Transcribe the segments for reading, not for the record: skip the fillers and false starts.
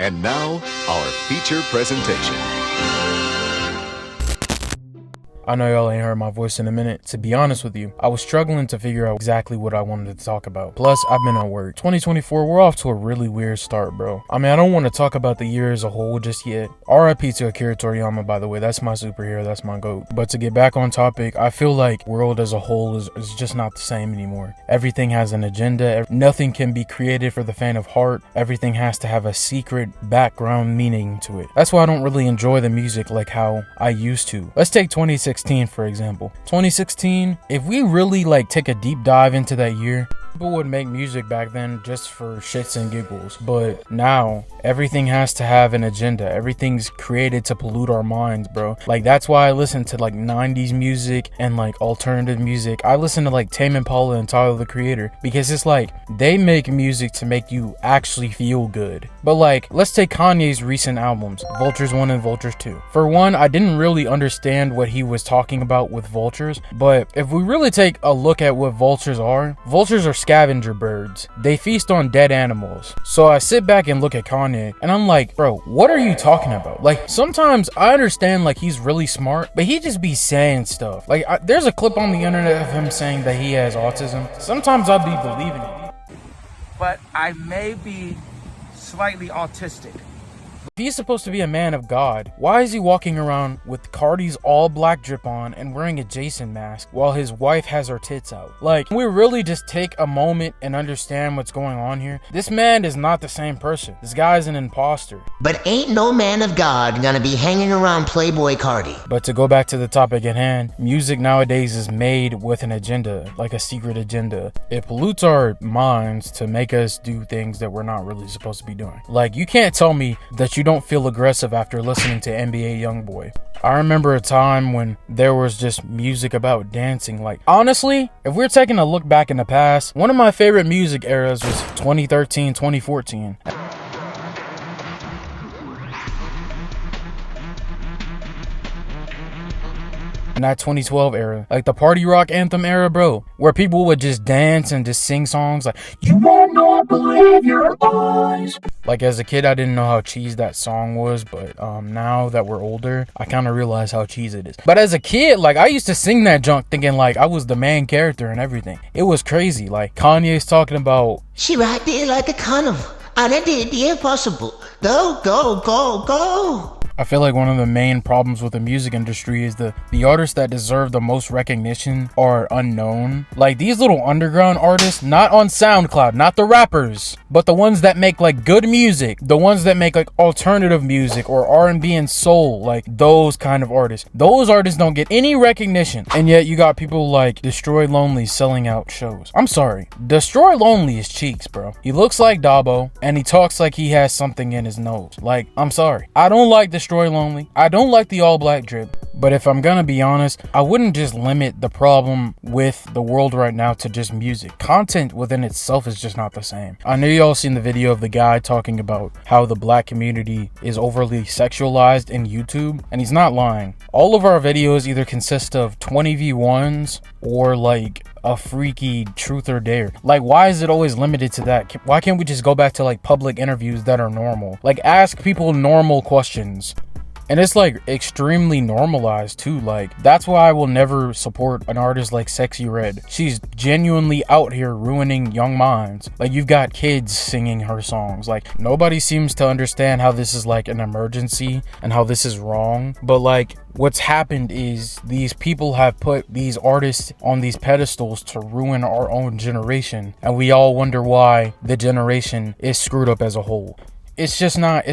And now, our feature presentation. I know y'all ain't heard my voice in a minute. To be honest with you, I was struggling to figure out exactly what I wanted to talk about. Plus, I've been at work. 2024, we're off to a really weird start, bro. I mean, I don't want to talk about the year as a whole just yet. RIP to Akira Toriyama, by the way. That's my superhero. That's my GOAT. But to get back on topic, I feel like world as a whole is just not the same anymore. Everything has an agenda. Nothing can be created for the faint of heart. Everything has to have a secret background meaning to it. That's why I don't really enjoy the music like how I used to. Let's take 2016 for example. 2016, if we really take a deep dive into that year, people would make music back then just for shits and giggles. But now, everything has to have an agenda. Everything's created to pollute our minds, bro. That's why I listen to 90s music and alternative music. I listen to Tame Impala and Tyler the Creator because it's they make music to make you actually feel good. But let's take Kanye's recent albums, Vultures 1 and Vultures 2. For one, I didn't really understand what he was talking about with vultures, but if we really take a look at what vultures are scavenger birds. They feast on dead animals. So I sit back and look at Kanye and I'm like, bro, what are you talking about? Sometimes I understand he's really smart, but he just be saying stuff. There's a clip on the internet of him saying that he has autism. Sometimes I'll be believing it. But I may be slightly autistic. If he's supposed to be a man of God, why is he walking around with Cardi's all black drip on and wearing a Jason mask while his wife has her tits out? We really just take a moment and understand what's going on here. This man is not the same person. This guy's an imposter. But ain't no man of God gonna be hanging around Playboy Cardi. But to go back to the topic at hand, music nowadays is made with an agenda, a secret agenda. It pollutes our minds to make us do things that we're not really supposed to be doing. You can't tell me that you don't feel aggressive after listening to NBA YoungBoy. I remember a time when there was just music about dancing. Honestly, if we're taking a look back in the past, one of my favorite music eras was 2013, 2014. In that 2012 era, the party rock anthem era, bro, where people would just dance and just sing songs you will not believe your eyes. As a kid, I didn't know how cheesy that song was, but now that we're older, I kind of realize how cheesy it is. But as a kid, I used to sing that junk thinking I was the main character and everything. It was crazy. Kanye's talking about, she right there like a condom. I did the impossible. Go, go, go, go. I feel one of the main problems with the music industry is the artists that deserve the most recognition are unknown. These little underground artists, not on SoundCloud, not the rappers, but the ones that make good music, the ones that make alternative music or R&B and soul, those kind of artists. Those artists don't get any recognition, and yet you got people like Destroy Lonely selling out shows. I'm sorry, Destroy Lonely is cheeks, bro. He looks like Dabo, and he talks like he has something in his nose. I'm sorry, I don't like Destroy Lonely. I don't like the all black drip. But if I'm gonna be honest, I wouldn't just limit the problem with the world right now to just music. Content within itself is just not the same. I know y'all seen the video of the guy talking about how the black community is overly sexualized in YouTube, and he's not lying. All of our videos either consist of 20v1s or a freaky truth or dare. Why is it always limited to that? Why can't we just go back to public interviews that are normal? Ask people normal questions. And it's extremely normalized too. That's why I will never support an artist like Sexy Red. She's genuinely out here ruining young minds. You've got kids singing her songs. Nobody seems to understand how this is an emergency and how this is wrong. But what's happened is these people have put these artists on these pedestals to ruin our own generation, and we all wonder why the generation is screwed up as a whole. It's just not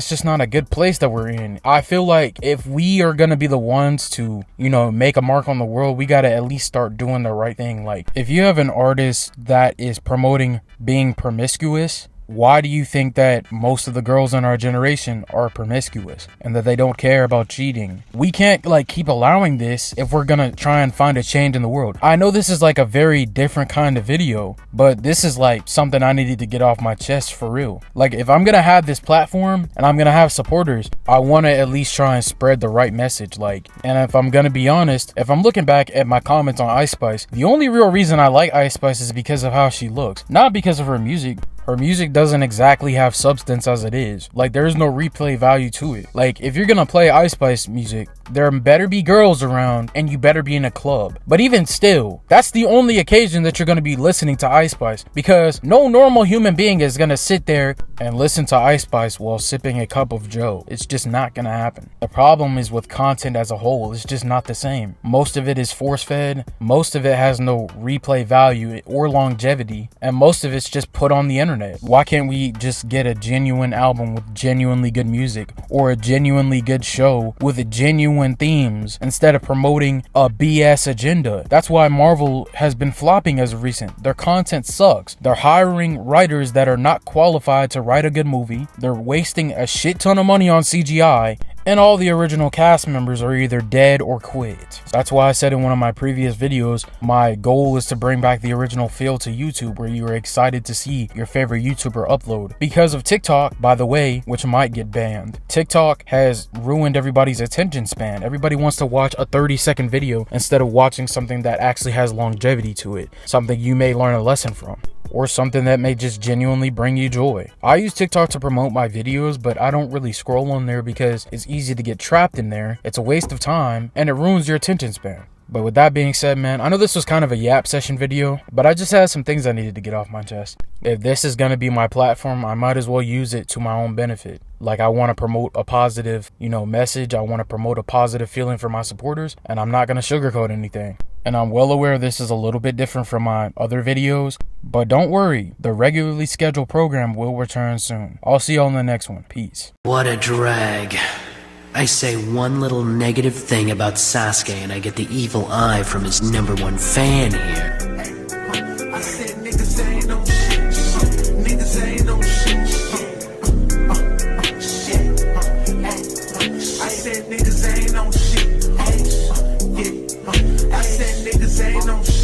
a good place that we're in. I feel if we are gonna be the ones to, make a mark on the world, we gotta at least start doing the right thing. If you have an artist that is promoting being promiscuous, why do you think that most of the girls in our generation are promiscuous and that they don't care about cheating? We can't keep allowing this if we're gonna try and find a change in the world. I know this is a very different kind of video, but this is something I needed to get off my chest for real. If I'm gonna have this platform and I'm gonna have supporters, I want to at least try and spread the right message. And if I'm gonna be honest, if I'm looking back at my comments on Ice Spice, the only real reason I like Ice Spice is because of how she looks, not because of her music. Her music doesn't exactly have substance as it is. Like, there is no replay value to it. Like, if you're gonna play Ice Spice music, there better be girls around and you better be in a club. But even still, that's the only occasion that you're gonna be listening to Ice Spice, because no normal human being is gonna sit there and listen to Ice Spice while sipping a cup of Joe. It's just not gonna happen. The problem is with content as a whole. It's just not the same. Most of it is force-fed, most of it has no replay value or longevity, and most of it's just put on the internet. Why can't we just get a genuine album with genuinely good music, or a genuinely good show with genuine themes, instead of promoting a BS agenda? That's why Marvel has been flopping as of recent. Their content sucks. They're hiring writers that are not qualified to write a good movie. They're wasting a shit ton of money on CGI, and all the original cast members are either dead or quit. That's why I said in one of my previous videos, my goal is to bring back the original feel to YouTube, where you are excited to see your favorite YouTuber upload. Because of TikTok, by the way, which might get banned. TikTok has ruined everybody's attention span. Everybody wants to watch a 30-second video instead of watching something that actually has longevity to it, something you may learn a lesson from, or something that may just genuinely bring you joy. I use TikTok to promote my videos, but I don't really scroll on there because it's easy to get trapped in there. It's a waste of time and it ruins your attention span. But with that being said, man, I know this was kind of a yap session video, but I just had some things I needed to get off my chest. If this is going to be my platform, I might as well use it to my own benefit. Like, I want to promote a positive, message. I want to promote a positive feeling for my supporters, and I'm not going to sugarcoat anything. And I'm well aware this is a little bit different from my other videos, but don't worry, the regularly scheduled program will return soon. I'll see y'all in the next one. Peace. What a drag. I say one little negative thing about Sasuke and I get the evil eye from his #1 fan here. I said niggas ain't no shit. Niggas ain't no shit. I said niggas ain't no shit. I said niggas ain't no shit.